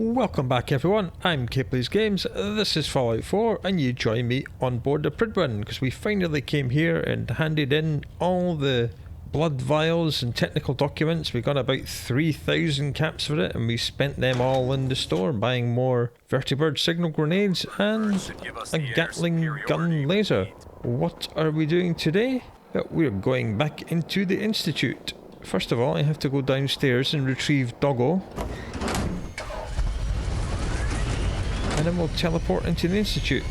Welcome back everyone, I'm Cabot Games, this is Fallout 4 and you join me on board the Pridwin because we finally came here and handed in all the blood vials and technical documents. We got about 3,000 caps for it and we spent them all in the store buying more vertibird signal grenades and a Gatling gun laser. What are we doing today? We're going back into the Institute. First of all, I have to go downstairs and retrieve Doggo. And then we'll teleport into the Institute.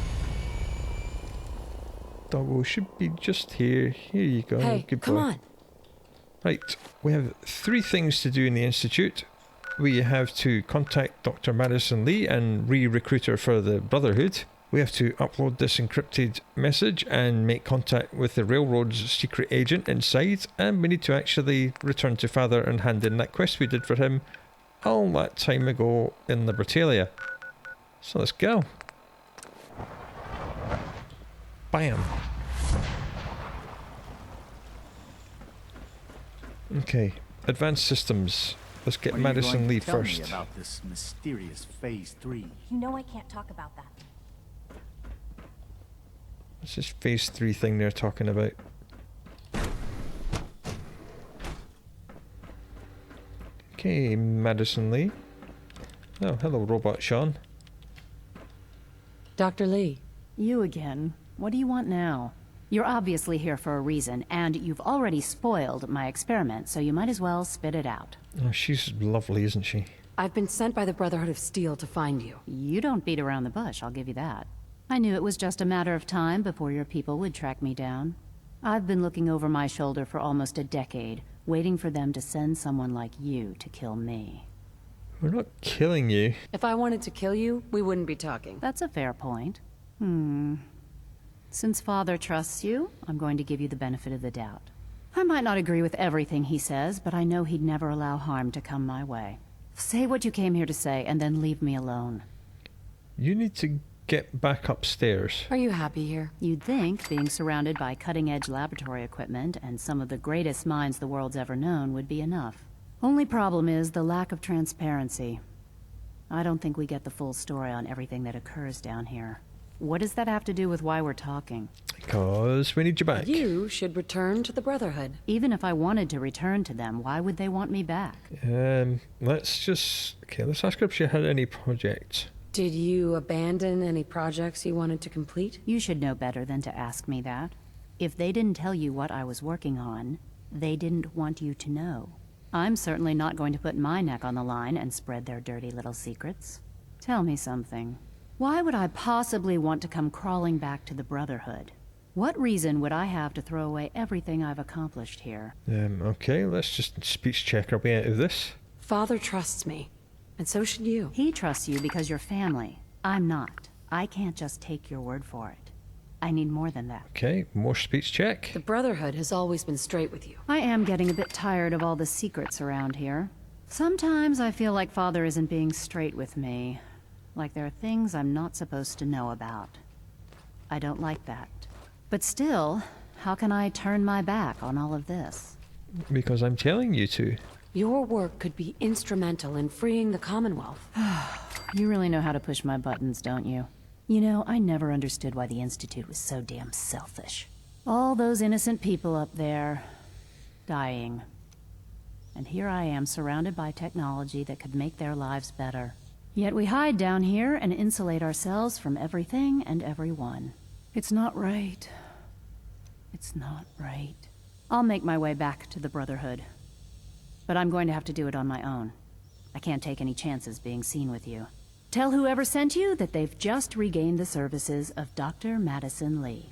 Doggo should be just here. Here you go. Hey, good boy. Come on. Right, we have 3 things to do in the Institute. We have to contact Dr. Madison Lee and re-recruit her for the Brotherhood. We have to upload this encrypted message and make contact with the Railroad's secret agent inside. And we need to actually return to Father and hand in that quest we did for him all that time ago in Libertalia. So let's go. Bam. Okay, advanced systems. Let's get Madison Lee first. Tell me about this mysterious Phase 3. You know I can't talk about that. What's this Phase 3 thing they're talking about? Okay, Madison Lee. Oh, hello, Robot Sean. Dr. Lee. You again. What do you want now? You're obviously here for a reason, and you've already spoiled my experiment, so you might as well spit it out. Oh, she's lovely, isn't she? I've been sent by the Brotherhood of Steel to find you. You don't beat around the bush, I'll give you that. I knew it was just a matter of time before your people would track me down. I've been looking over my shoulder for almost a decade, waiting for them to send someone like you to kill me. We're not killing you. If I wanted to kill you, we wouldn't be talking. That's a fair point. Since Father trusts you, I'm going to give you the benefit of the doubt. I might not agree with everything he says, but I know he'd never allow harm to come my way. Say what you came here to say, and then leave me alone. You need to get back upstairs. Are you happy here? You'd think being surrounded by cutting-edge laboratory equipment and some of the greatest minds the world's ever known would be enough. Only problem is the lack of transparency. I don't think we get the full story on everything that occurs down here. What does that have to do with why we're talking? Because we need you back. You should return to the Brotherhood. Even if I wanted to return to them, why would they want me back? Let's ask her if she had any projects. Did you abandon any projects you wanted to complete? You should know better than to ask me that. If they didn't tell you what I was working on, they didn't want you to know. I'm certainly not going to put my neck on the line and spread their dirty little secrets. Tell me something. Why would I possibly want to come crawling back to the Brotherhood? What reason would I have to throw away everything I've accomplished here? Okay, let's just speech check our way out of this. Father trusts me, and so should you. He trusts you because you're family. I'm not. I can't just take your word for it. I need more than that. Okay, more speech check. The Brotherhood has always been straight with you. I am getting a bit tired of all the secrets around here. Sometimes I feel like Father isn't being straight with me. Like there are things I'm not supposed to know about. I don't like that. But still, how can I turn my back on all of this? Because I'm telling you to. Your work could be instrumental in freeing the Commonwealth. You really know how to push my buttons, don't you? You know, I never understood why the Institute was so damn selfish. All those innocent people up there, dying. And here I am surrounded by technology that could make their lives better. Yet we hide down here and insulate ourselves from everything and everyone. It's not right. It's not right. I'll make my way back to the Brotherhood. But I'm going to have to do it on my own. I can't take any chances being seen with you. Tell whoever sent you that they've just regained the services of Dr. Madison Lee.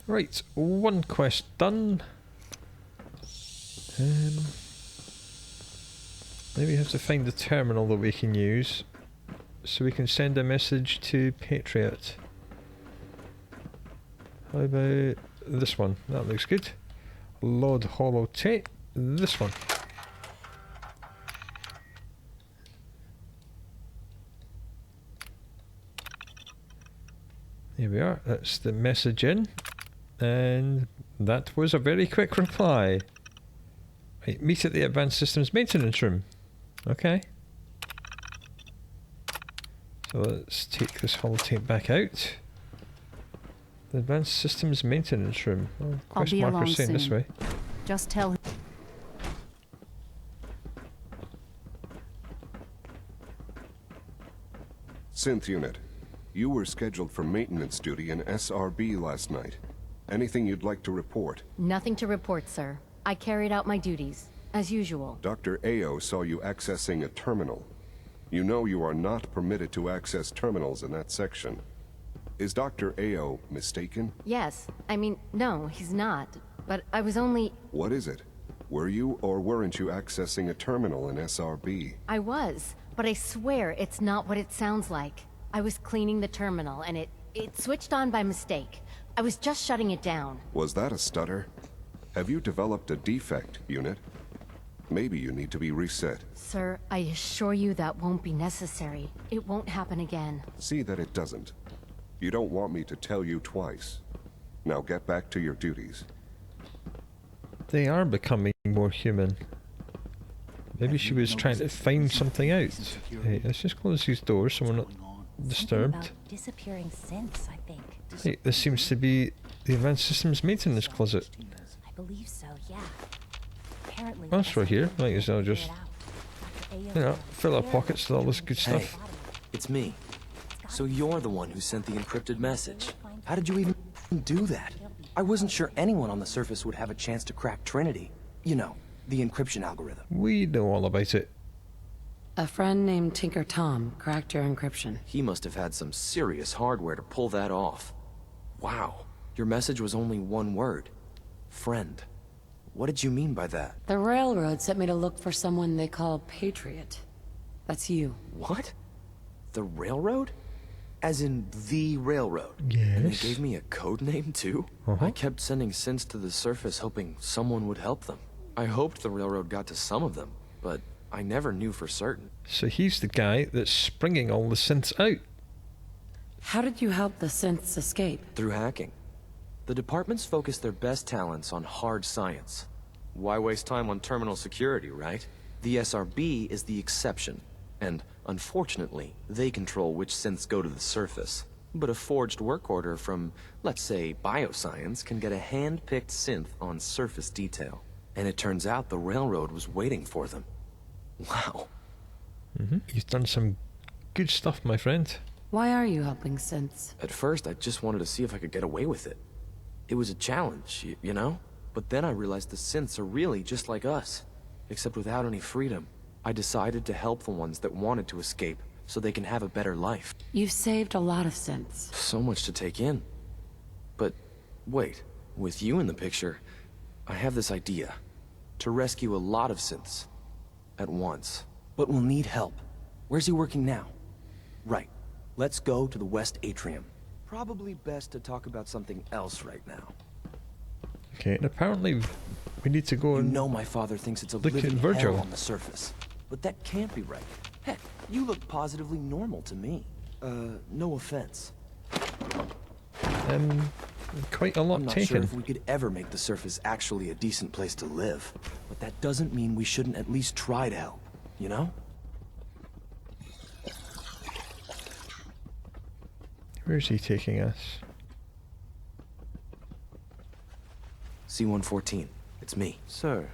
Right, one quest done. Maybe we have to find the terminal that we can use so we can send a message to Patriot. How about this one? That looks good. Load holotape. This one. Here we are, that's the message in, and that was a very quick reply. Right, meet at the Advanced Systems Maintenance Room. Okay. So let's take this holotape back out. The Advanced Systems Maintenance Room. Oh, I'll be marker along saying soon. this way. Just tell. Synth unit, you were scheduled for maintenance duty in SRB last night. Anything you'd like to report? Nothing to report, sir. I carried out my duties, as usual. Dr. Ao saw you accessing a terminal. You know you are not permitted to access terminals in that section. Is Dr. Ao mistaken? Yes. I mean, no, he's not. But I was only... What is it? Were you or weren't you accessing a terminal in SRB? I was, but I swear it's not what it sounds like. I was cleaning the terminal, and it switched on by mistake. I was just shutting it down. Was that a stutter? Have you developed a defect, unit? Maybe you need to be reset. Sir, I assure you that won't be necessary. It won't happen again. See that it doesn't. You don't want me to tell you twice. Now get back to your duties. They are becoming more human. Maybe she was trying to find something out. Hey, let's just close these doors so we're not disturbed. Something about disappearing synths, I think. Hey, this seems to be the Advanced Systems Maintenance Closet. I believe so, yeah. Apparently, Oh, it's right here. Might as well just, you know, fill our pockets with all this good Hey, stuff. it's me. So you're the one who sent the encrypted message. How did you even do that? I wasn't sure anyone on the surface would have a chance to crack Trinity. You know, the encryption algorithm. We know all about it. A friend named Tinker Tom cracked your encryption. He must have had some serious hardware to pull that off. Wow, your message was only one word. Friend. What did you mean by that? The Railroad sent me to look for someone they call Patriot. That's you. What? The Railroad? As in the Railroad? And they Yes. gave me a code name too? I kept sending synths to the surface hoping someone would help them. I hoped the Railroad got to some of them, but I never knew for certain. So he's the guy that's springing all the synths out. How did you help the synths escape? Through hacking. The departments focus their best talents on hard science. Why waste time on terminal security, right? The SRB is the exception, and unfortunately, they control which synths go to the surface. But a forged work order from, let's say, bioscience can get a hand-picked synth on surface detail. And it turns out the Railroad was waiting for them. Wow. You've done some good stuff, my friend. Why are you helping synths? At first, I just wanted to see if I could get away with it. It was a challenge, you know? But then I realized the synths are really just like us, except without any freedom. I decided to help the ones that wanted to escape, so they can have a better life. You've saved a lot of synths. So much to take in. But, wait, with you in the picture, I have this idea. To rescue a lot of synths. At once. But we'll need help. Where's he working now? Right. Let's go to the West Atrium. Probably best to talk about something else right now. Okay, and apparently we need to go You and... know my father thinks it's a look at living Virgil. hell on the surface. But that can't be right. Heck, you look positively normal to me. No offense. Quite a lot I'm not taken. sure if we could ever make the surface actually a decent place to live. But that doesn't mean we shouldn't at least try to help, you know? Where's he taking us? C-114, it's me. Sir,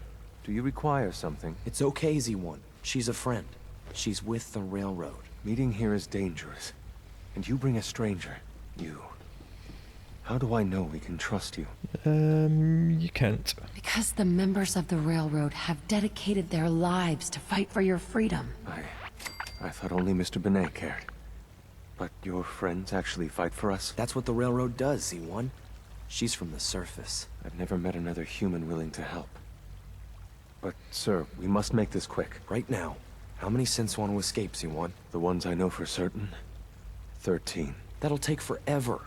do you require something? It's okay, Z-1. She's a friend. She's with the Railroad. Meeting here is dangerous. And you bring a stranger. You. How do I know we can trust you? You can't. Because the members of the Railroad have dedicated their lives to fight for your freedom. I thought only Mr. Benet cared. But your friends actually fight for us? That's what the Railroad does, Z-1. She's from the surface. I've never met another human willing to help. But, sir, we must make this quick. Right now, how many synths want to escape, Z-1? The ones I know for certain? 13. That'll take forever.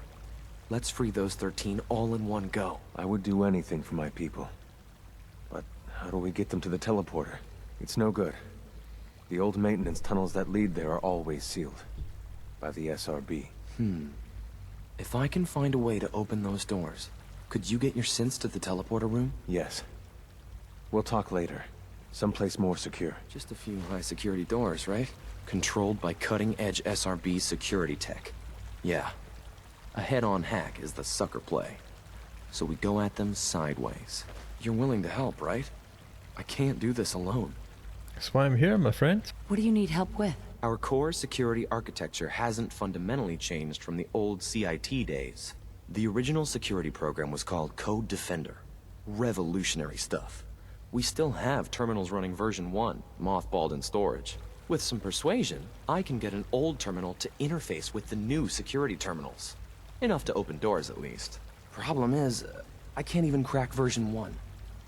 Let's free those 13 all in one go. I would do anything for my people. But how do we get them to the teleporter? It's no good. The old maintenance tunnels that lead there are always sealed. By the SRB. If I can find a way to open those doors, could you get your synths to the teleporter room? Yes. We'll talk later. Someplace more secure. Just a few high-security doors, right? Controlled by cutting-edge SRB security tech. Yeah. A head-on hack is the sucker play. So we go at them sideways. You're willing to help, right? I can't do this alone. That's why I'm here, my friend. What do you need help with? Our core security architecture hasn't fundamentally changed from the old CIT days. The original security program was called Code Defender. Revolutionary stuff. We still have terminals running version 1, mothballed in storage. With some persuasion, I can get an old terminal to interface with the new security terminals. Enough to open doors, at least. Problem is, I can't even crack version 1.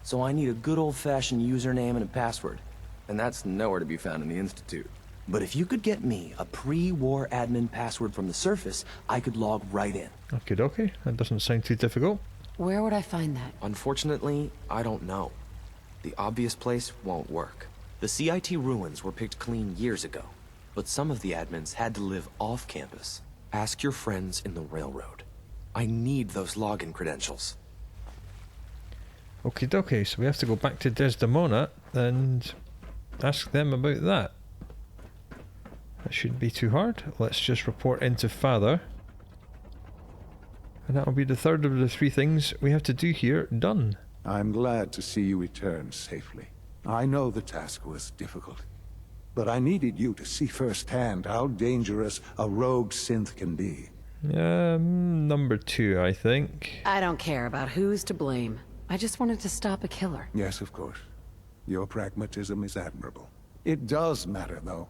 So I need a good old-fashioned username and a password. And that's nowhere to be found in the Institute. But if you could get me a pre-war admin password from the surface, I could log right in. Okay, that doesn't sound too difficult. Where would I find that? Unfortunately, I don't know. The obvious place won't work. The CIT ruins were picked clean years ago, but some of the admins had to live off campus. Ask your friends in the railroad. I need those login credentials. Okay, so we have to go back to Desdemona and ask them about that. That shouldn't be too hard. Let's just report into Father. And that'll be the third of the 3 things we have to do here done. I'm glad to see you return safely. I know the task was difficult, but I needed you to see firsthand how dangerous a rogue synth can be. Number 2, I think. I don't care about who's to blame. I just wanted to stop a killer. Yes, of course. Your pragmatism is admirable. It does matter, though.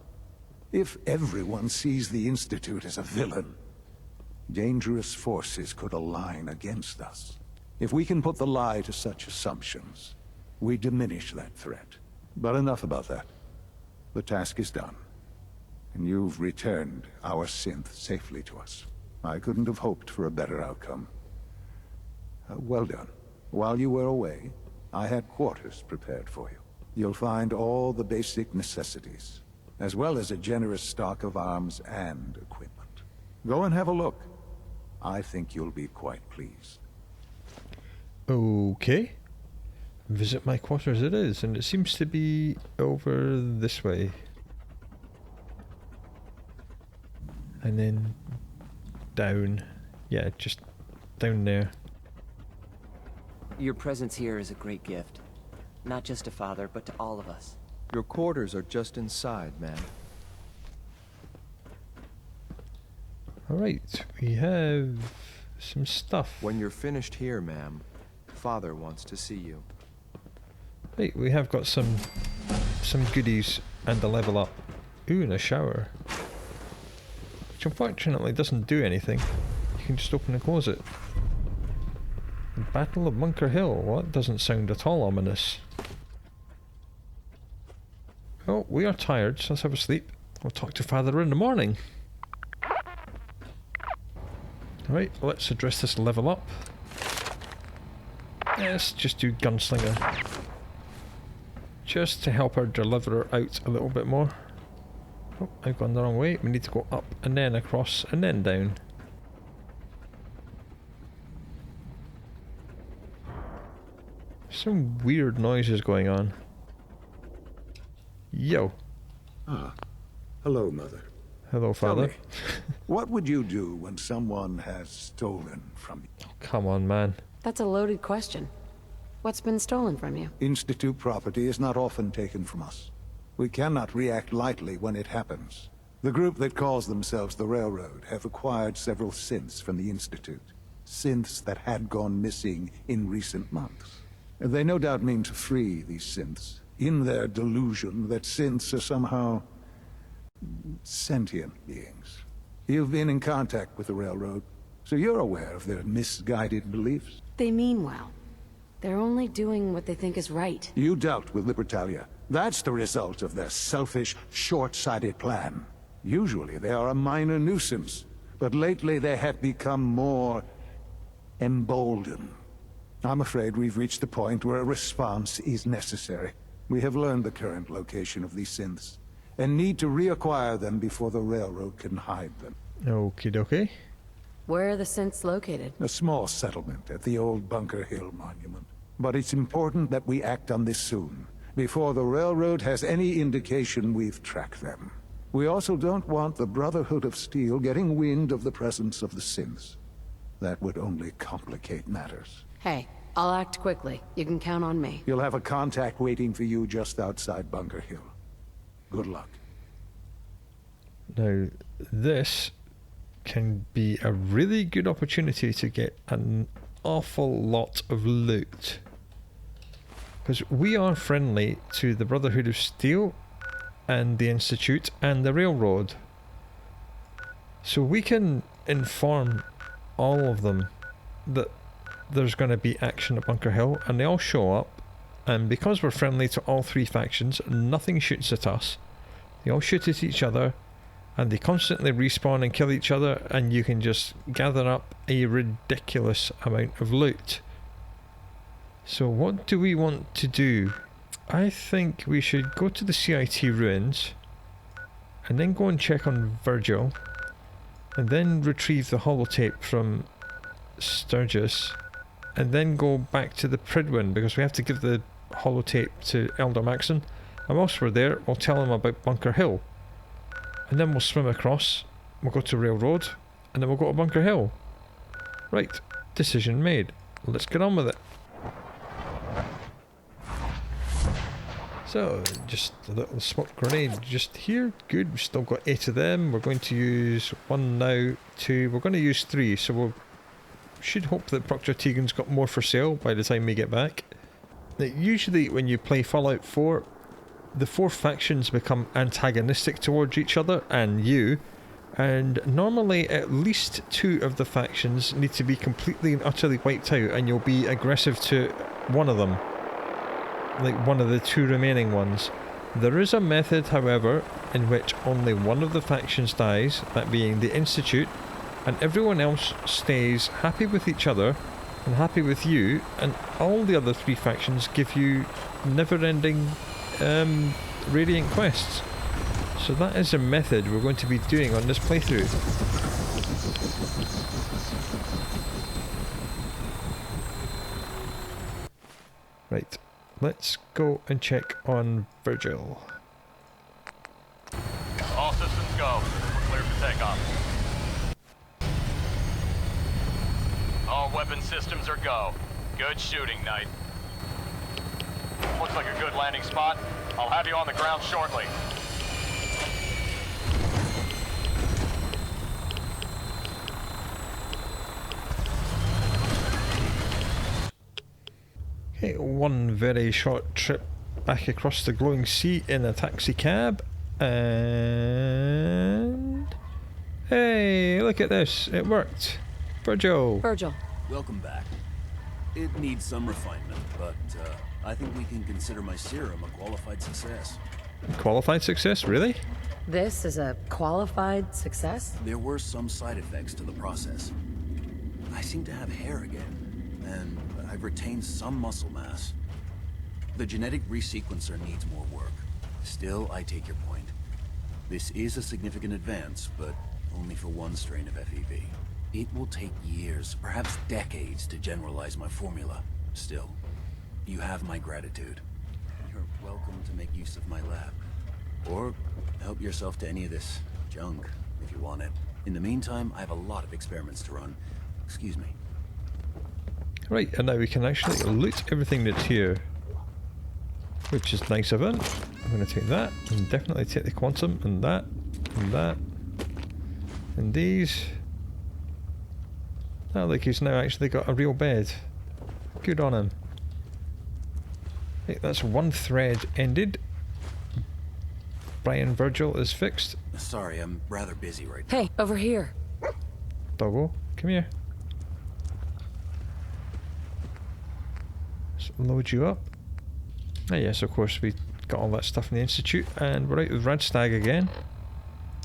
If everyone sees the Institute as a villain, dangerous forces could align against us. If we can put the lie to such assumptions, we diminish that threat. But enough about that. The task is done. And you've returned our synth safely to us. I couldn't have hoped for a better outcome. Well done. While you were away, I had quarters prepared for you. You'll find all the basic necessities, as well as a generous stock of arms and equipment. Go and have a look. I think you'll be quite pleased. Okay. Visit my quarters it is, and it seems to be over this way. And then down. Yeah, just down there. Your presence here is a great gift. Not just to Father, but to all of us. Your quarters are just inside, man. Alright, we have some stuff. When you're finished here, ma'am, Father wants to see you. Right, we have got some goodies and a level up. Ooh, and a shower. Which unfortunately doesn't do anything. You can just open and close it. Battle of Bunker Hill. Well, that doesn't sound at all ominous. Oh, we are tired, so let's have a sleep. We'll talk to Father in the morning. Right, let's address this level up. Let's just do Gunslinger. Just to help our deliverer out a little bit more. Oh, I've gone the wrong way. We need to go up and then across and then down. Some weird noises going on. Yo. Ah. Hello, Mother. Hello, Father. What would you do when someone has stolen from you? Oh, come on, man. That's a loaded question. What's been stolen from you? Institute property is not often taken from us. We cannot react lightly when it happens. The group that calls themselves the Railroad have acquired several synths from the Institute. Synths that had gone missing in recent months. They no doubt mean to free these synths, in their delusion that synths are somehow sentient beings. You've been in contact with the Railroad, so you're aware of their misguided beliefs. They mean well. They're only doing what they think is right. You dealt with Libertalia. That's the result of their selfish, short-sighted plan. Usually they are a minor nuisance, but lately they have become more emboldened. I'm afraid we've reached the point where a response is necessary. We have learned the current location of these synths, and need to reacquire them before the Railroad can hide them. Okie dokie. Where are the synths located? A small settlement at the old Bunker Hill monument. But it's important that we act on this soon. before the Railroad has any indication we've tracked them. We also don't want the Brotherhood of Steel getting wind of the presence of the synths. That would only complicate matters. Hey, I'll act quickly. You can count on me. You'll have a contact waiting for you just outside Bunker Hill. Good luck. Now, this can be a really good opportunity to get an awful lot of loot. Because we are friendly to the Brotherhood of Steel and the Institute and the Railroad. So we can inform all of them that there's going to be action at Bunker Hill, and they all show up, and because we're friendly to all three factions, nothing shoots at us. They all shoot at each other, and they constantly respawn and kill each other, and you can just gather up a ridiculous amount of loot. So what do we want to do? I think we should go to the CIT ruins, and then go and check on Virgil, and then retrieve the holotape from Sturgis, and then go back to the Pridwin, because we have to give the holotape to Elder Maxon. And whilst we're there, we'll tell him about Bunker Hill. And then we'll swim across, we'll go to Railroad, and then we'll go to Bunker Hill. Right, decision made. Let's get on with it. So, just a little smoke grenade just here. Good, we've still got 8 of them. We're going to use 1 now, 2. We're going to use 3, so we should hope that Proctor Tegan's got more for sale by the time we get back. Now, usually when you play Fallout 4, the 4 factions become antagonistic towards each other and you, and normally at least 2 of the factions need to be completely and utterly wiped out, and you'll be aggressive to one of them. Like one of the 2 remaining ones. There is a method, however, in which only one of the factions dies, that being the Institute, and everyone else stays happy with each other and happy with you, and all the other 3 factions give you never-ending radiant quests. So that is a method we're going to be doing on this playthrough. Right. Let's go and check on Virgil. All systems go. We're clear for takeoff. All weapon systems are go. Good shooting, Knight. Looks like a good landing spot. I'll have you on the ground shortly. Okay, one very short trip back across the glowing sea in a taxi cab, and hey, look at this, it worked. Virgil. Welcome back. It needs some refinement, but I think we can consider my serum a qualified success. Qualified success, really? This is a qualified success? There were some side effects to the process. I seem to have hair again, and I've retained some muscle mass. The genetic resequencer needs more work. Still, I take your point. This is a significant advance, but only for one strain of FEV. It will take years, perhaps decades, to generalize my formula. Still, you have my gratitude. You're welcome to make use of my lab. Or help yourself to any of this junk, if you want it. In the meantime, I have a lot of experiments to run. Excuse me. Right, and now we can actually loot everything that's here, which is nice of it. I'm going to take that, and definitely take the quantum, and that, and that, and these. Oh, look, he's now actually got a real bed. Good on him. Right, that's one thread ended. Brian Virgil is fixed. Sorry, I'm rather busy right now. Hey, over here. Doggo, come here. Let's load you up. Ah yes, of course, we got all that stuff in the Institute, and we're out with Radstag again.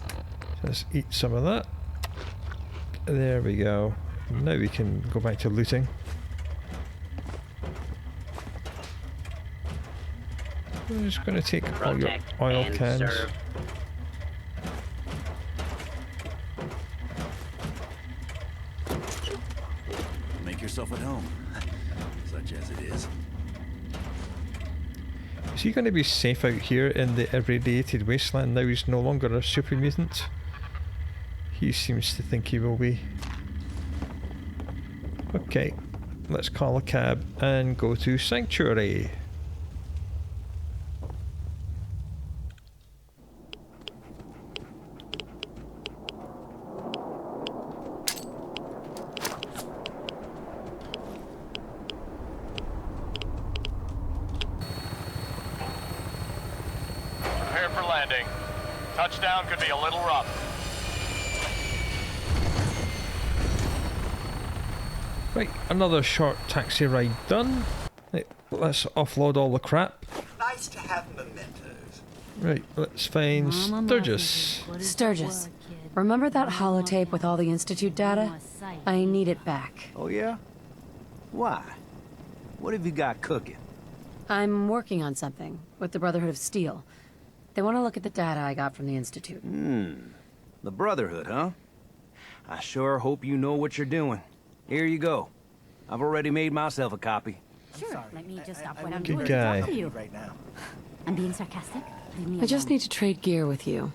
So let's eat some of that. There we go. Now we can go back to looting. We're just going to take all your oil cans. Make yourself at home, such as it is. Is he going to be safe out here in the irradiated wasteland now he's no longer a super mutant? He seems to think he will be. Okay, let's call a cab and go to Sanctuary. Prepare for landing. Touchdown could be a little rough. Right, another short taxi ride done. Right, let's offload all the crap. Nice to have mementos. Right, let's find Sturgis. Sturgis, remember that holotape with all the Institute data? I need it back. Oh yeah? Why? What have you got cooking? I'm working on something with the Brotherhood of Steel. They want to look at the data I got from the Institute. The Brotherhood, huh? I sure hope you know what you're doing. Here you go. I've already made myself a copy. Sure, let me just stop what I'm Good doing guy. to talk to you. Right now. I'm being sarcastic. Leave me I just alone. need to trade gear with you.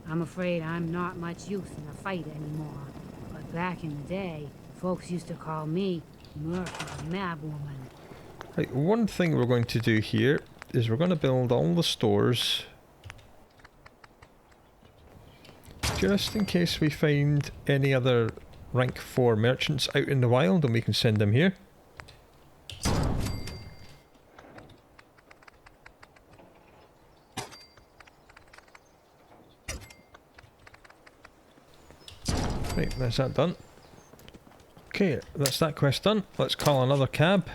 I'm afraid I'm not much use in a fight anymore. But back in the day, folks used to call me Murphy's Mad Woman. Right, one thing we're going to do here is we're going to build all the stores just in case we find any other rank 4 merchants out in the wild and we can send them here. Right, that's that done. Okay, that's that quest done. Let's call another cab.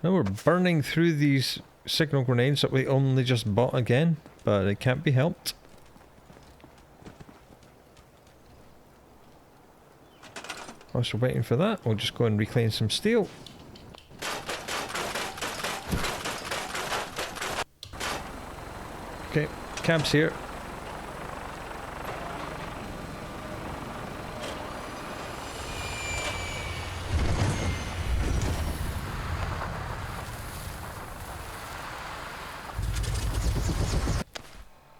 Now we're burning through these signal grenades that we only just bought again, but it can't be helped. Whilst we're waiting for that, we'll just go and reclaim some steel. Okay, cab's here.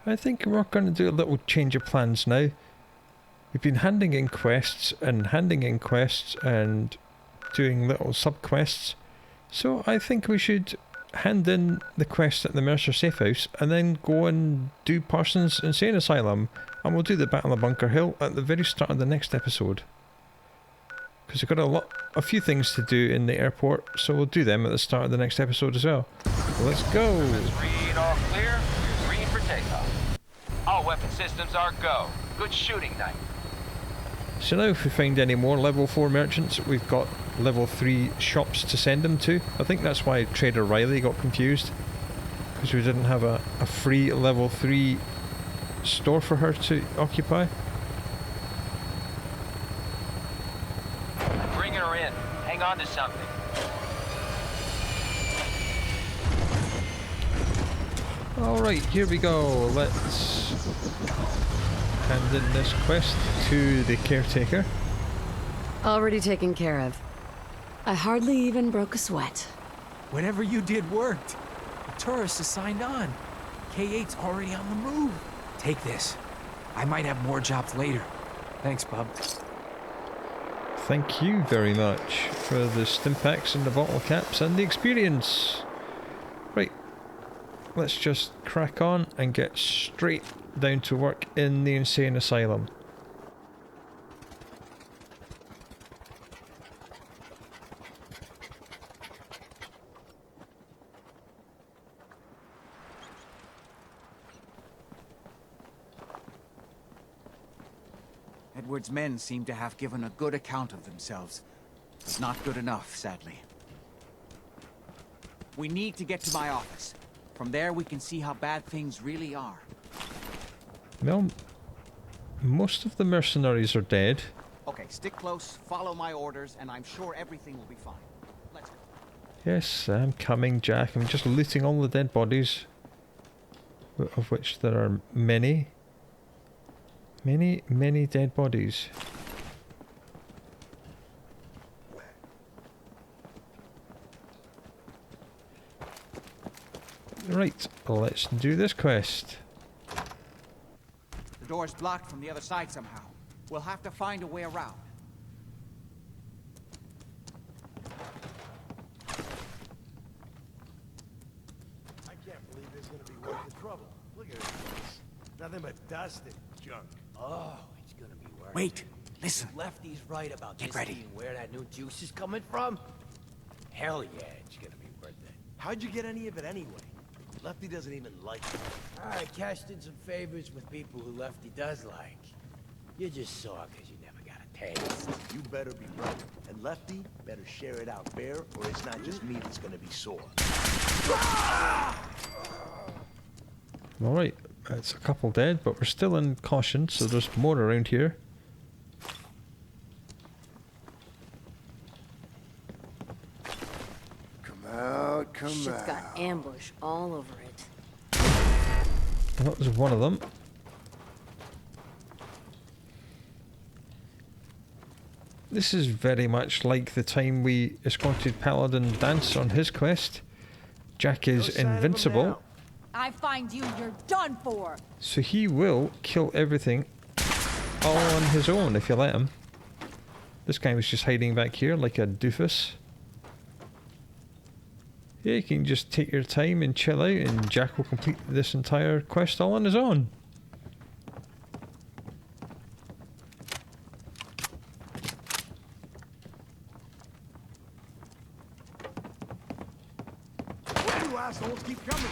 I think we're going to do a little change of plans now. We've been handing in quests and doing little sub-quests. So I think we should hand in the quest at the Mercer Safe House and then go and do Parsons Asylum. And we'll do the Battle of Bunker Hill at the very start of the next episode. Because we've got a few things to do in the airport, so we'll do them at the start of the next episode as well. So let's go! Read all clear. Green for takeoff. All weapon systems are go. Good shooting night. So now if we find any more level 4 merchants, we've got level 3 shops to send them to. I think that's why Trader Riley got confused. Because we didn't have a free level 3 store for her to occupy. Bringing her in. Hang on to something. Alright, here we go. Let's hand in this quest to the caretaker. Already taken care of. I hardly even broke a sweat. Whatever you did worked. The tourist is signed on. K8's already on the move. Take this. I might have more jobs later. Thanks, bub. Thank you very much for the stimpaks and the bottle caps and the experience. Right, let's just crack on and get straight down to work in the insane asylum. Edward's men seem to have given a good account of themselves. It's not good enough, sadly. We need to get to my office. From there we can see how bad things really are. Well, most of the mercenaries are dead. Okay, stick close, follow my orders, and I'm sure everything will be fine. Let's go. Yes, I'm coming, Jack. I'm just looting all the dead bodies. Of which there are many. Many dead bodies. Right, let's do this quest. The door's blocked from the other side somehow. We'll have to find a way around. I can't believe this is gonna be worth the trouble. Look at this. Nothing but dust and junk. Oh, it's gonna be worth Wait, it. listen. Lefty's right about Get this ready. being where that new juice is coming from. Hell yeah, it's gonna be worth it. How'd you get any of it anyway? Lefty doesn't even like it. I cashed in some favors with people who Lefty does like. You just saw because you never got a taste. You better be right. And Lefty better share it out fair, or it's not just me that's gonna be sore. Alright, it's a couple dead, but we're still in caution, so there's more around here. Come Shit's out. got ambush all over it. That was one of them. This is very much like the time we escorted Paladin Dance on his quest. Jack is invincible, I find you, you're done for. so he will kill everything all on his own if you let him. This guy was just hiding back here like a doofus. Yeah, you can just take your time and chill out, and Jack will complete this entire quest all on his own. Where do assholes keep coming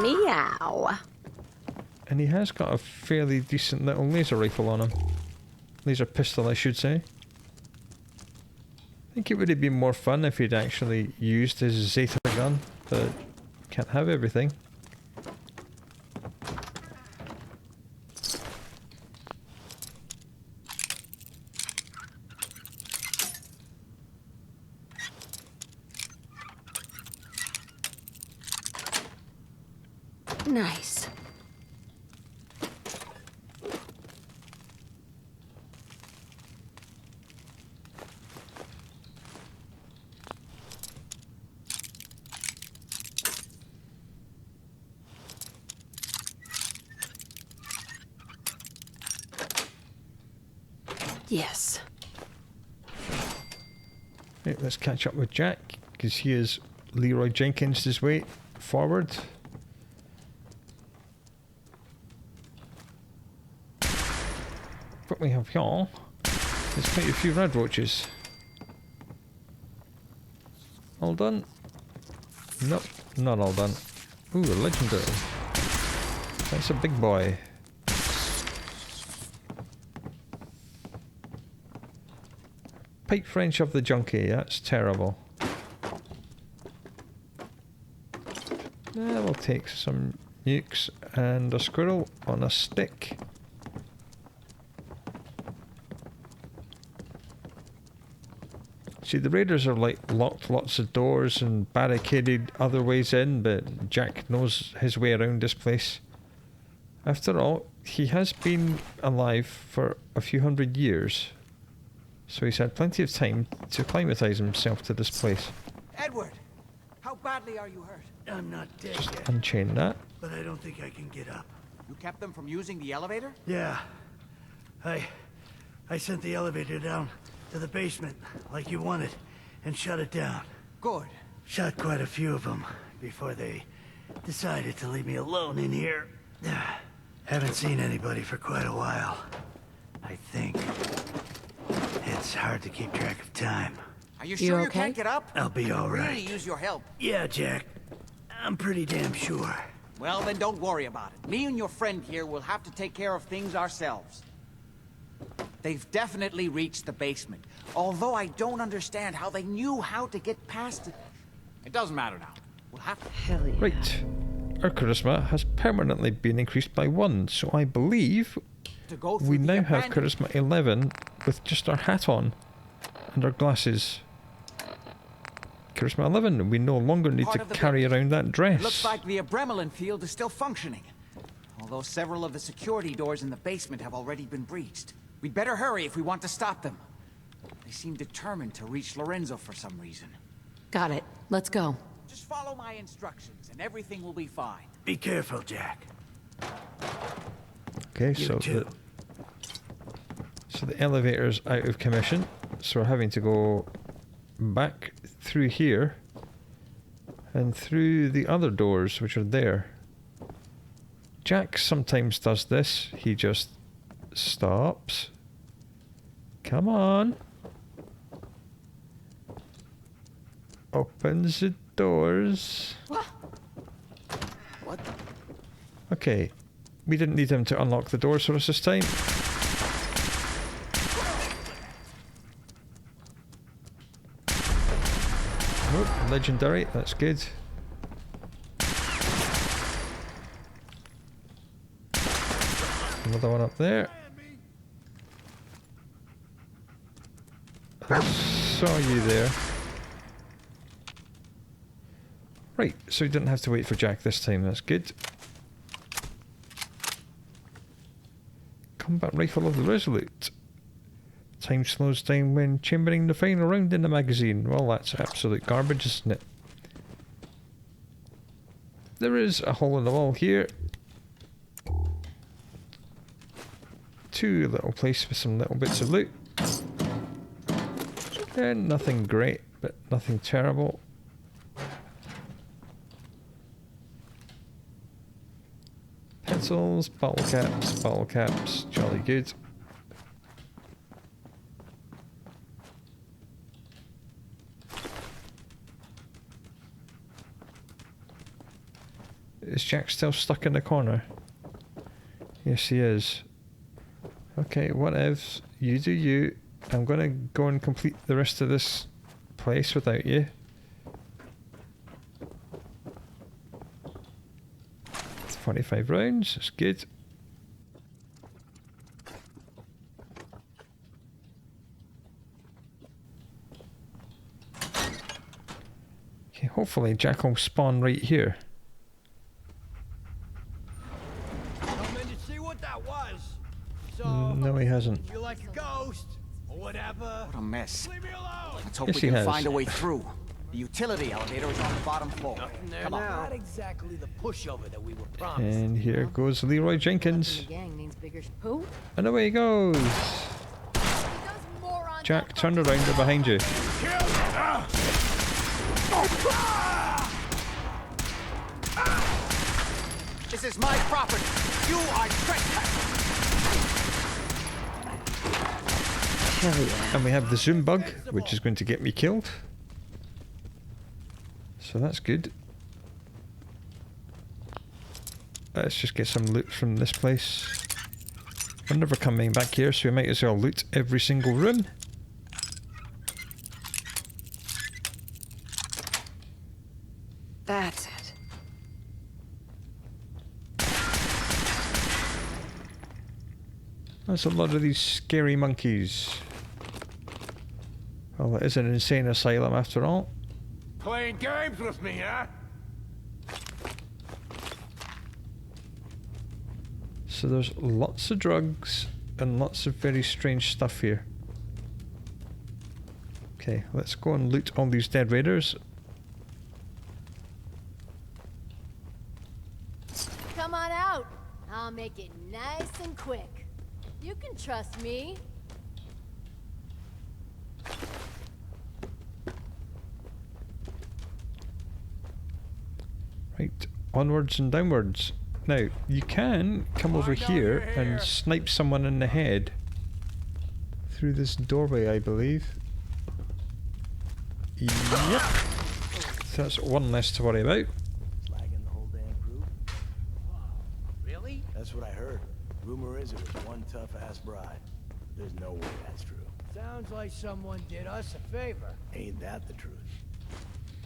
Meow. And he has got a fairly decent little laser rifle on him. Laser pistol, I should say. I think it would have been more fun if he'd actually used his Zeta gun, but can't have everything. Nice. Yes. Right, let's catch up with Jack, because he is Leroy Jenkins his way forward. What we have here is quite a few red roaches. All done? Nope, not all done. Ooh, a legendary. That's a big boy. Pipe French of the junkie, that's terrible. Yeah, we'll take some nukes and a squirrel on a stick. See, the raiders are like locked lots of doors and barricaded other ways in, but Jack knows his way around this place. After all, he has been alive for a few hundred years, so he's had plenty of time to acclimatize himself to this place. Edward, how badly are you hurt? I'm not dead Just yet, unchain that. but I don't think I can get up. You kept them from using the elevator? Yeah. I sent the elevator down to the basement, like you wanted, and shut it down. Good. Shot quite a few of them before they decided to leave me alone in here. Haven't seen anybody for quite a while. I think. It's hard to keep track of time. Are you sure you okay? can't get up? I'll be all Really right. use your help. Yeah, Jack. I'm pretty damn sure. Well, then don't worry about it. Me and your friend here will have to take care of things ourselves. They've definitely reached the basement. Although I don't understand how they knew how to get past it. It doesn't matter now. We'll have to... Hell yeah. Right. Our charisma has permanently been increased by 1, so I believe to go through we the now have abandoned... charisma 11 with just our hat on and our glasses. Charisma 11, we no longer need Part to of the carry around that dress. Looks like the Abremelin field is still functioning. Although several of the security doors in the basement have already been breached. We'd better hurry if we want to stop them. They seem determined to reach Lorenzo for some reason. Got it. Let's go. Just follow my instructions and everything will be fine. Be careful, Jack. Okay, You so too. the elevator's out of commission, so we're having to go back through here and through the other doors which are there. Jack sometimes does this. He just stops. Come on. Opens the doors. What? Okay. We didn't need him to unlock the doors for us this time. Oh, legendary. That's good. Another one up there. I saw you there. Right, so we didn't have to wait for Jack this time. That's good. Combat rifle of the Resolute. Time slows down when chambering the final round in the magazine. Well, that's absolute garbage, isn't it? There is a hole in the wall here. Two little places with some little bits of loot. And nothing great, but nothing terrible. Pencils, bottle caps, jolly good. Is Jack still stuck in the corner? Yes, he is. Okay, whatevs. You do you. I'm gonna go and complete the rest of this place without you. It's 45 rounds, that's good. Okay, hopefully Jack will spawn right here. No, he hasn't. You're like a ghost, or whatever. What a mess. Leave me alone. Let's hope Yes, we he can has. find a way through. The utility elevator is on the bottom floor. Come on. Not exactly the pushover that we were promised. And here goes Leroy Jenkins. Gang means bigger who? And away he goes. Jack, turn around, they're behind you. This is my property. You are trespassing. And we have the zoom bug, which is going to get me killed. So that's good. Let's just get some loot from this place. We're never coming back here, so we might as well loot every single room. That's it. That's a lot of these scary monkeys. Well, it is an insane asylum after all. Playing games with me, huh? So there's lots of drugs and lots of very strange stuff here. Okay, let's go and loot all these dead raiders. Come on out. I'll make it nice and quick. You can trust me. Right, onwards and downwards. Now, you can come over here and snipe someone in the head through this doorway, I believe. Yep. So that's one less to worry about. Flagging the whole damn crew? Really? That's what I heard. Rumor is it was one tough-ass bride. There's no way that's true. Sounds like someone did us a favor. Ain't that the truth?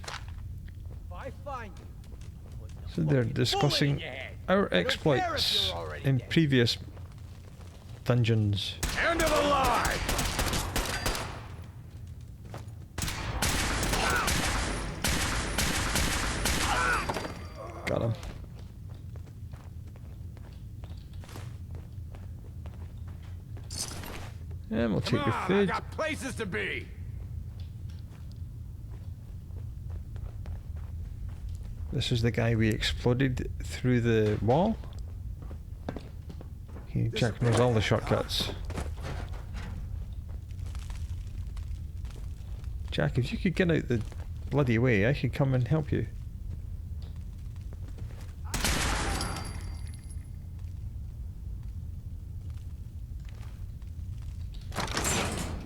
If I find you, So they're discussing our exploits in previous dungeons. end of the line! Got him. And we'll take your I food. got places to be. This is the guy we exploded through the wall. Jack knows all the shortcuts. Jack, if you could get out the bloody way, I could come and help you.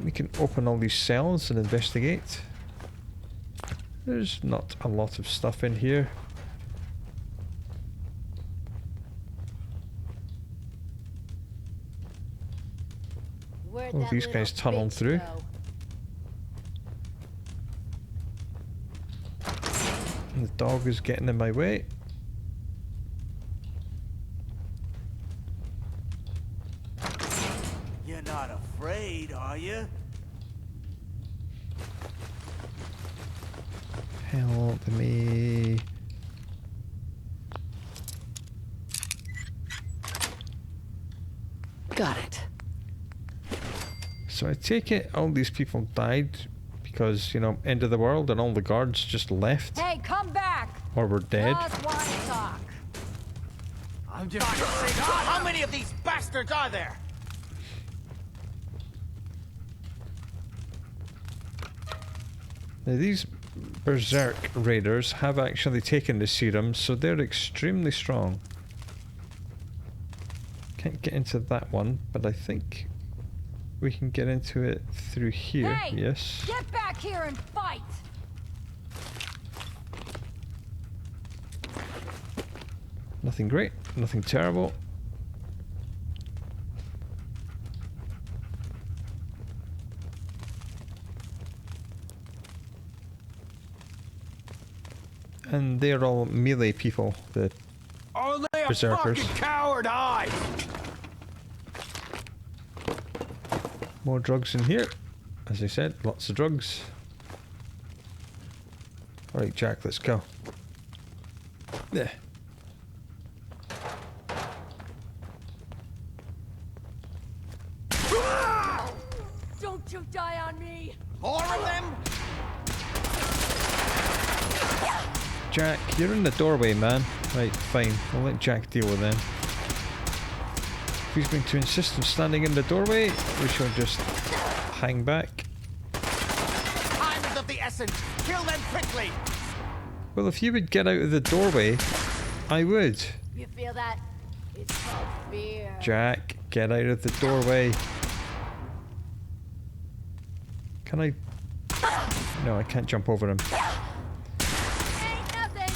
We can open all these cells and investigate. There's not a lot of stuff in here. Oh, these guys tunneled through. And the dog is getting in my way. You're not afraid, are you? Help me. Got it. So I take it all these people died because, you know, end of the world and all the guards just left Hey, come back! or were dead. Just want to talk. I'm just trying to say, God, how many of these bastards are there? Now these Berserk Raiders have actually taken the serum, so they're extremely strong. Can't get into that one, but I think we can get into it through here. Hey, yes. Get back here and fight! Nothing great, nothing terrible. And they're all melee people, the Only a Berserkers. fucking coward hides. More drugs in here. As I said, lots of drugs. Alright, Jack, let's go. There. Don't you die on me! More of them? Jack, you're in the doorway, man. Right, fine. I'll let Jack deal with them. If he's going to insist on standing in the doorway, we shall just hang back. Time is of the essence. Kill them quickly. Well, if you would get out of the doorway, I would. You feel that? It's called fear. Jack, get out of the doorway. Can I? No, I can't jump over him. Ain't nothing.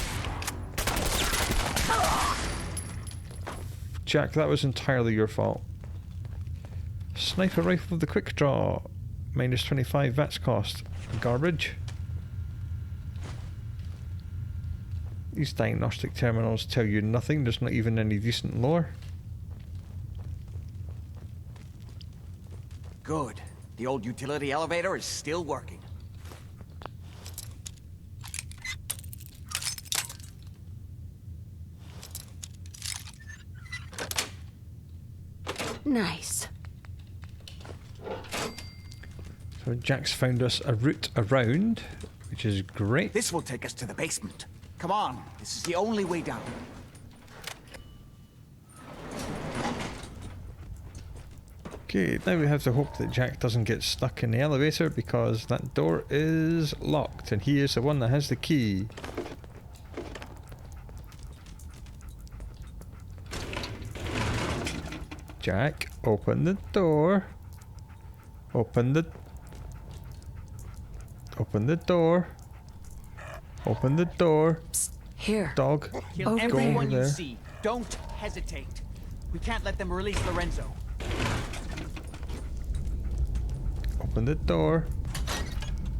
Jack, that was entirely your fault. Sniper rifle of the quick draw. Minus 25 VATS cost. Garbage. These diagnostic terminals tell you nothing. There's not even any decent lore. Good. The old utility elevator is still working. Nice. So Jack's found us a route around, which is great. This will take us to the basement. Come on, this is the only way down. Okay, now we have to hope that Jack doesn't get stuck in the elevator because that door is locked and he is the one that has the key. Jack, open the door. Open the door. Open the door. Psst, here. Dog. Kill Go over everyone you there. see. Don't hesitate. We can't let them release Lorenzo. Open the door.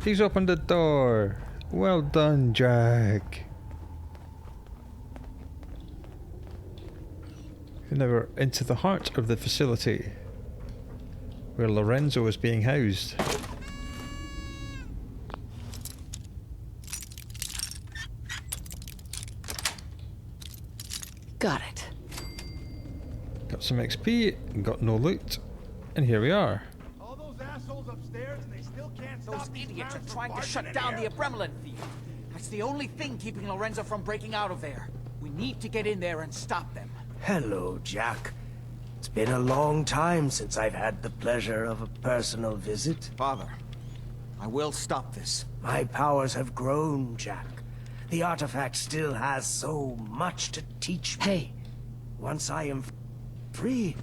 He's opened the door. Well done, Jack. Now we're into the heart of the facility, where Lorenzo is being housed. Got it. Got some XP, got no loot, and here we are. All those idiots are trying to shut down the Abremlin field. That's the only thing keeping Lorenzo from breaking out of there. We need to get in there and stop them. Hello, Jack. It's been a long time since I've had the pleasure of a personal visit. Father, I will stop this. My powers have grown, Jack. The artifact still has so much to teach me. Hey. Once I am free,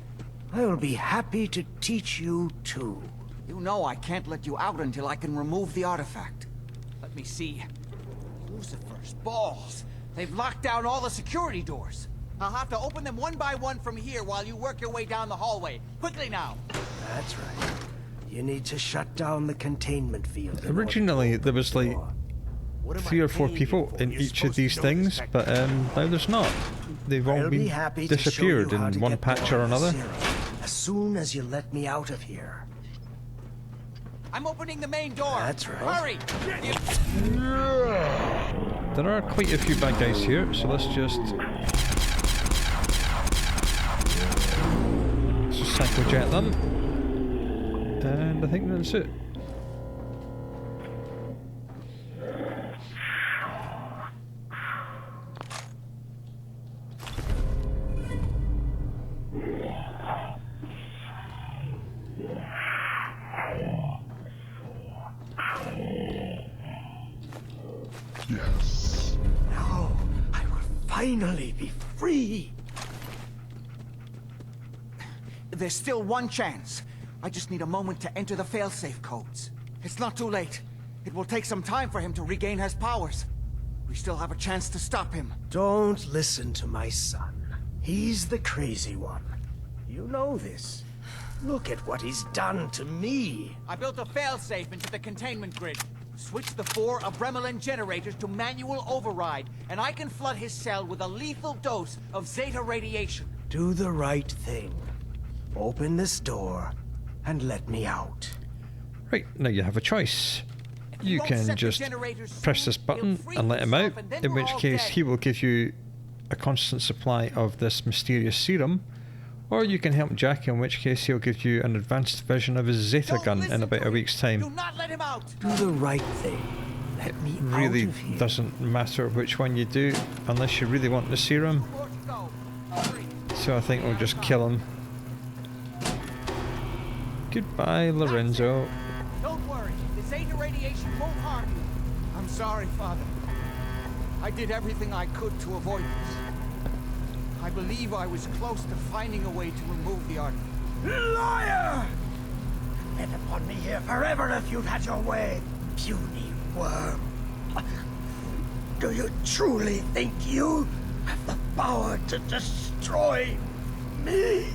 I will be happy to teach you too. You know I can't let you out until I can remove the artifact. Let me see. Lucifer's balls. They've locked down all the security doors. I'll have to open them one by one from here while you work your way down the hallway. Quickly now. That's right. You need to shut down the containment field. Originally, there was like 3 or 4 people in each of these things, but now there's not. They've all been disappeared in one patch or another. As soon as you let me out of here. I'm opening the main door. That's right. Hurry! There are quite a few bad guys here, so let's just psychojet them. And I think that's it. Yes. Now I will finally be free. There's still one chance. I just need a moment to enter the failsafe codes. It's not too late. It will take some time for him to regain his powers. We still have a chance to stop him. Don't listen to my son. He's the crazy one. You know this. Look at what he's done to me. I built a failsafe into the containment grid. Switch the 4 Abremlin generators to manual override, and I can flood his cell with a lethal dose of Zeta radiation. Do the right thing. Open this door and let me out. Right, now you have a choice. You can just press this button and let him out, in which case he will give you a constant supply of this mysterious serum, or you can help Jack, in which case he'll give you an advanced version of his Zeta gun in about a week's time. Do not let him out. Do the right thing. Let me Really out of here. doesn't matter which one you do, unless you really want the serum. So I think we'll just kill him. Goodbye, Lorenzo. Don't worry, the Zeta radiation won't harm you. I'm sorry, Father. I did everything I could to avoid this. I believe I was close to finding a way to remove the artifact. Liar! Live upon me here forever if you'd had your way, puny worm. Do you truly think you have the power to destroy me?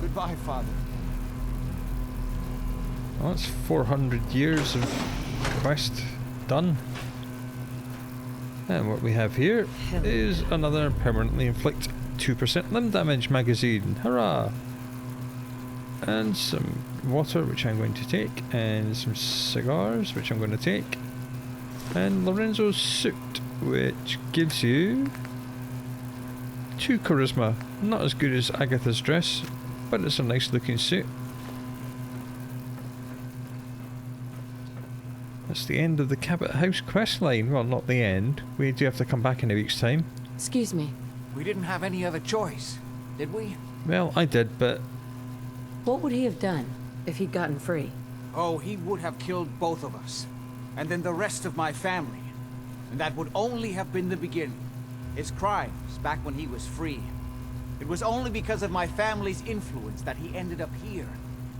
Goodbye, Father. Well, that's 400 years of quest done. And what we have here is another permanently inflict 2% limb damage magazine. Hurrah! And some water, which I'm going to take, and some cigars, which I'm going to take, and Lorenzo's suit, which gives you 2 charisma. Not as good as Agatha's dress, but it's a nice looking suit. That's the end of the Cabot House quest line. Well, not the end. We do have to come back in a week's time. Excuse me. We didn't have any other choice, did we? Well, I did, but... What would he have done if he'd gotten free? Oh, he would have killed both of us. And then the rest of my family. And that would only have been the beginning. His crimes back when he was free. It was only because of my family's influence that he ended up here,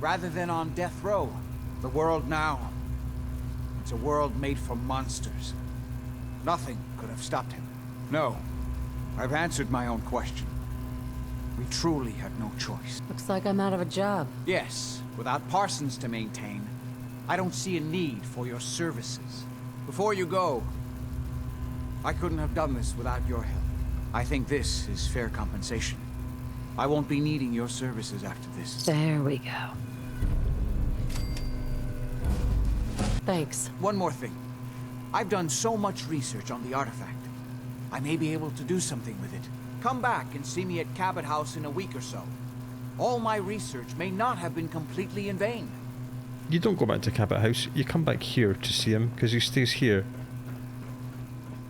rather than on death row. The world now, it's a world made for monsters. Nothing could have stopped him. No, I've answered my own question. We truly had no choice. Looks like I'm out of a job. Yes, without Parsons to maintain, I don't see a need for your services. Before you go, I couldn't have done this without your help. I think this is fair compensation. I won't be needing your services after this. There we go. Thanks. One more thing. I've done so much research on the artifact. I may be able to do something with it. Come back and see me at Cabot House in a week or so. All my research may not have been completely in vain. You don't go back to Cabot House, you come back here to see him, because he stays here.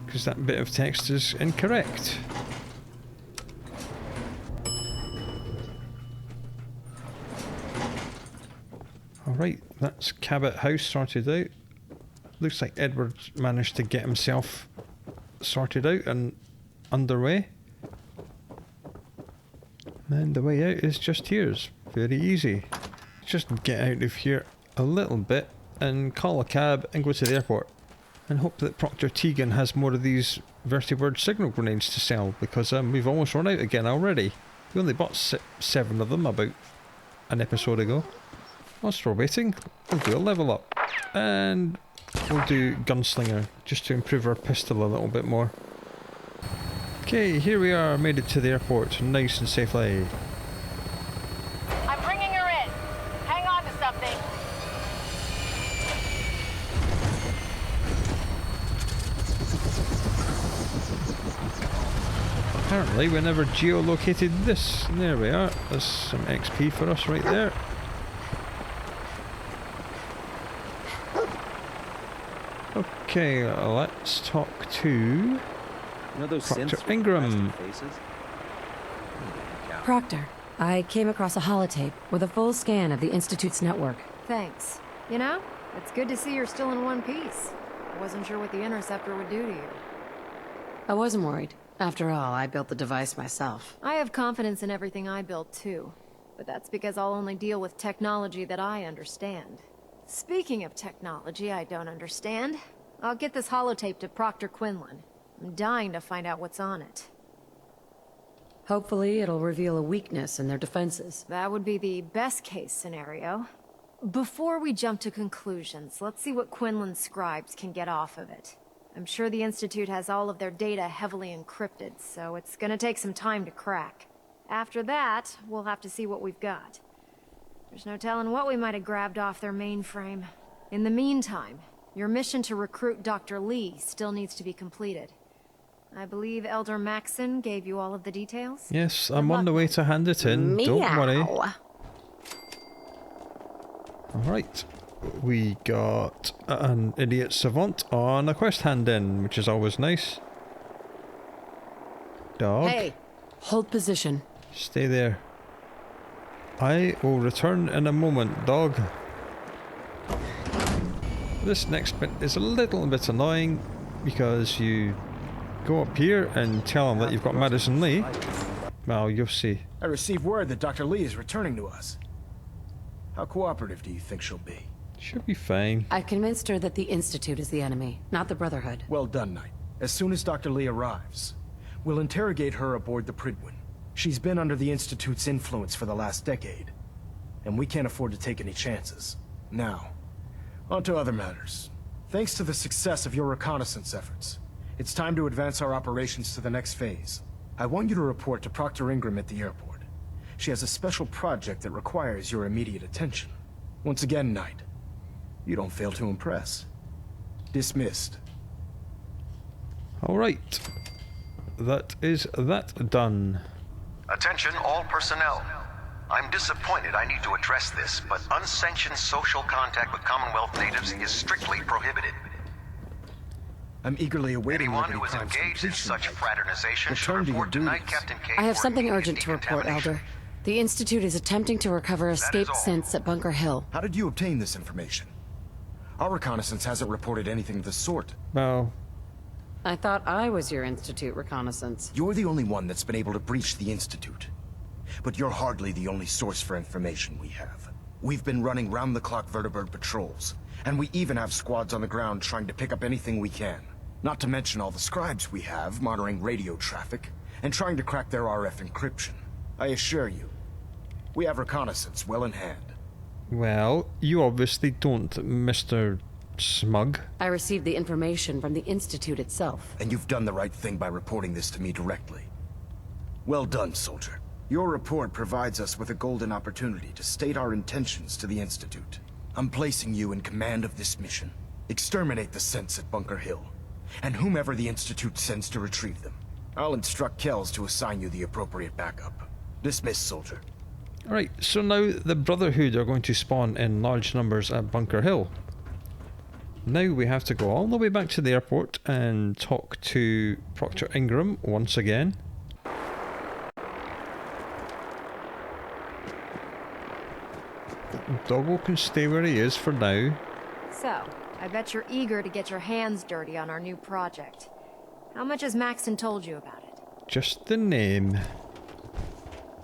Because that bit of text is incorrect. Alright, that's Cabot House sorted out. Looks like Edward managed to get himself sorted out and underway. And the way out is just here. It's very easy. Just get out of here a little bit and call a cab and go to the airport. And hope that Proctor Tegan has more of these vertibird signal grenades to sell, because we've almost run out again already. We only bought 7 of them about an episode ago. Whilst we're waiting, we'll do a level up. And we'll do Gunslinger, just to improve our pistol a little bit more. Okay, here we are, made it to the airport, nice and safely. I'm bringing her in. Hang on to something. Apparently we never geolocated this. There we are, there's some XP for us right there. Okay, let's talk to Proctor Ingram. Proctor, I came across a holotape with a full scan of the Institute's network. Thanks. You know, it's good to see you're still in one piece. I wasn't sure what the interceptor would do to you. I wasn't worried. After all, I built the device myself. I have confidence in everything I built too. But that's because I'll only deal with technology that I understand. Speaking of technology I don't understand, I'll get this holotape to Proctor Quinlan. I'm dying to find out what's on it. Hopefully it'll reveal a weakness in their defenses. That would be the best case scenario. Before we jump to conclusions, let's see what Quinlan's scribes can get off of it. I'm sure the Institute has all of their data heavily encrypted, so it's gonna take some time to crack. After that, we'll have to see what we've got. There's no telling what we might have grabbed off their mainframe. In the meantime, your mission to recruit Dr. Lee still needs to be completed. I believe Elder Maxon gave you all of the details? Yes, I'm on the way to hand it in. Don't worry. Alright. We got an idiot savant on a quest hand in, which is always nice. Dog. Hey, hold position. Stay there. I will return in a moment, dog. This next bit is a little bit annoying because you go up here and tell them that you've got Madison Lee. Well, you'll see. I received word that Dr. Lee is returning to us. How cooperative do you think she'll be? She'll be fine. I've convinced her that the Institute is the enemy, not the Brotherhood. Well done, Knight. As soon as Dr. Lee arrives, we'll interrogate her aboard the Prydwen. She's been under the Institute's influence for the last decade, and we can't afford to take any chances. Now, on to other matters. Thanks to the success of your reconnaissance efforts, it's time to advance our operations to the next phase. I want you to report to Proctor Ingram at the airport. She has a special project that requires your immediate attention. Once again, Knight, you don't fail to impress. Dismissed. Alright. That is that done. Attention all personnel. I'm disappointed I need to address this, but unsanctioned social contact with Commonwealth natives is strictly prohibited. I'm eagerly awaiting anyone who is engaged in such fraternization should report tonight, Captain K. I have something urgent to report, Elder. The Institute is attempting to recover escaped synths at Bunker Hill. How did you obtain this information? Our reconnaissance hasn't reported anything of the sort. Well, I thought I was your Institute reconnaissance. You're the only one that's been able to breach the Institute. But you're hardly the only source for information we have. We've been running round-the-clock vertibird patrols, and we even have squads on the ground trying to pick up anything we can. Not to mention all the scribes we have monitoring radio traffic and trying to crack their RF encryption. I assure you, we have reconnaissance well in hand. Well, you obviously don't, Mr. Smug. I received the information from the Institute itself. And you've done the right thing by reporting this to me directly. Well done, soldier. Your report provides us with a golden opportunity to state our intentions to the Institute. I'm placing you in command of this mission. Exterminate the synths at Bunker Hill, and whomever the Institute sends to retrieve them. I'll instruct Kells to assign you the appropriate backup. Dismissed, soldier. Right, so now the Brotherhood are going to spawn in large numbers at Bunker Hill. Now we have to go all the way back to the airport and talk to Proctor Ingram once again. Doggo can stay where he is for now. So, I bet you're eager to get your hands dirty on our new project. How much has Maxon told you about it? Just the name.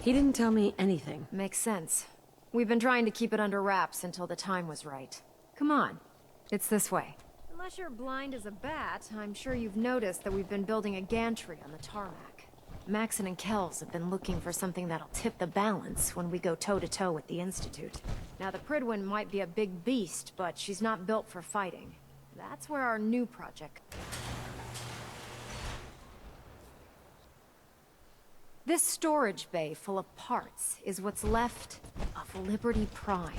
He didn't tell me anything. Makes sense. We've been trying to keep it under wraps until the time was right. Come on. It's this way. Unless you're blind as a bat, I'm sure you've noticed that we've been building a gantry on the tarmac. Maxon and Kells have been looking for something that'll tip the balance when we go toe-to-toe with the Institute. Now, the Pridwin might be a big beast, but she's not built for fighting. That's where our new project... This storage bay full of parts is what's left of Liberty Prime.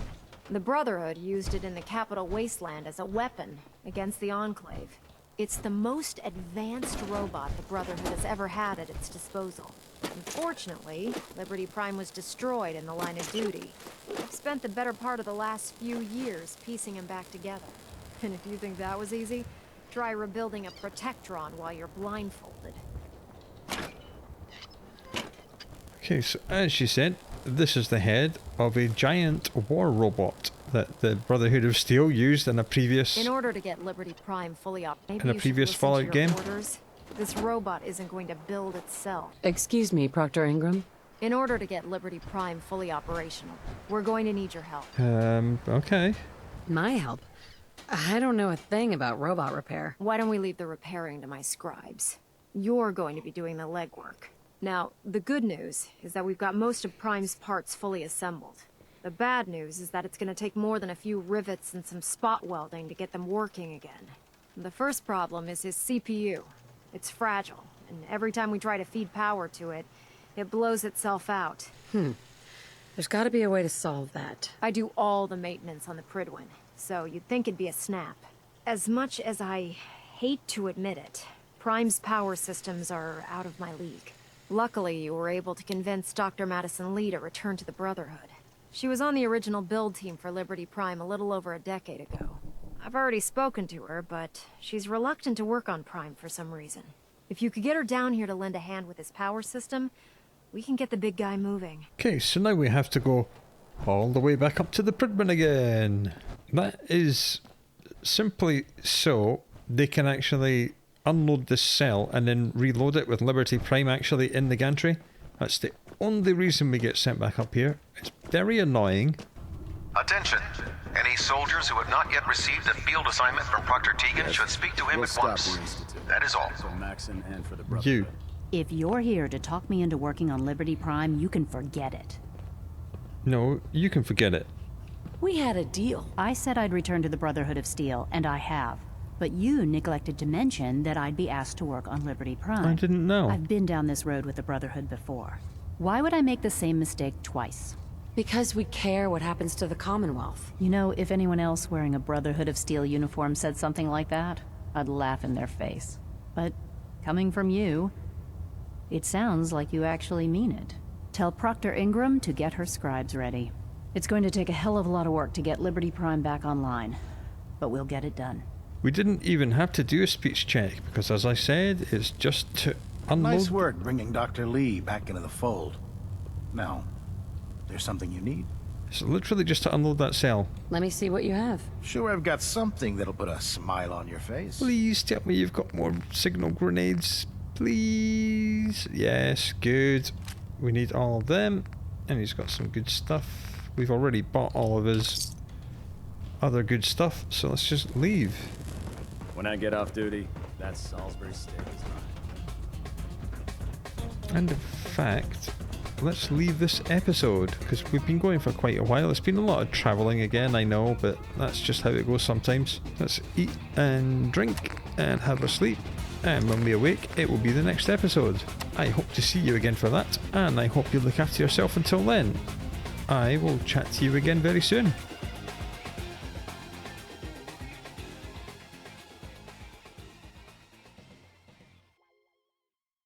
The Brotherhood used it in the Capital Wasteland as a weapon against the Enclave. It's the most advanced robot the Brotherhood has ever had at its disposal. Unfortunately, Liberty Prime was destroyed in the line of duty. I've spent the better part of the last few years piecing him back together. And if you think that was easy, try rebuilding a Protectron while you're blindfolded. Okay, so as she said, this is the head of a giant war robot that the Brotherhood of Steel used in a previous... In order to get Liberty Prime fully up, in a previous Fallout game. This robot isn't going to build itself. Excuse me, Proctor Ingram? In order to get Liberty Prime fully operational, we're going to need your help. Okay. My help? I don't know a thing about robot repair. Why don't we leave the repairing to my scribes? You're going to be doing the legwork. Now, the good news is that we've got most of Prime's parts fully assembled. The bad news is that it's going to take more than a few rivets and some spot welding to get them working again. The first problem is his CPU. It's fragile, and every time we try to feed power to it, it blows itself out. There's got to be a way to solve that. I do all the maintenance on the Pridwin, so you'd think it'd be a snap. As much as I hate to admit it, Prime's power systems are out of my league. Luckily, you were able to convince Dr. Madison Lee to return to the Brotherhood. She was on the original build team for Liberty Prime a little over a decade ago. I've already spoken to her, but she's reluctant to work on Prime for some reason. If you could get her down here to lend a hand with his power system, we can get the big guy moving. Okay, so now we have to go all the way back up to the Pridwin again. That is simply so they can actually unload this cell and then reload it with Liberty Prime actually in the gantry. That's the only reason we get sent back up here. It's very annoying. Attention! Any soldiers who have not yet received a field assignment from Proctor Tegan should speak to him at once. That is all. So Maxon and for the You. If you're here to talk me into working on Liberty Prime, you can forget it. No, you can forget it. We had a deal. I said I'd return to the Brotherhood of Steel, and I have. But you neglected to mention that I'd be asked to work on Liberty Prime. I didn't know. I've been down this road with the Brotherhood before. Why would I make the same mistake twice? Because we care what happens to the Commonwealth. You know, if anyone else wearing a Brotherhood of Steel uniform said something like that, I'd laugh in their face. But coming from you, it sounds like you actually mean it. Tell Proctor Ingram to get her scribes ready. It's going to take a hell of a lot of work to get Liberty Prime back online, but we'll get it done. We didn't even have to do a speech check because, as I said, it's just to unload. Nice work bringing Dr. Lee back into the fold. Now, there's something you need? It's literally just to unload that cell. Let me see what you have. Sure, I've got something that'll put a smile on your face. Please tell me you've got more signal grenades. Please. Yes, good. We need all of them. And he's got some good stuff. We've already bought all of his other good stuff, so let's just leave. When I get off duty, that Salisbury steak is mine. And in fact, let's leave this episode, because we've been going for quite a while. It's been a lot of travelling again, I know, but that's just how it goes sometimes. Let's eat and drink and have a sleep, and when we awake, it will be the next episode. I hope to see you again for that, and I hope you look after yourself until then. I will chat to you again very soon.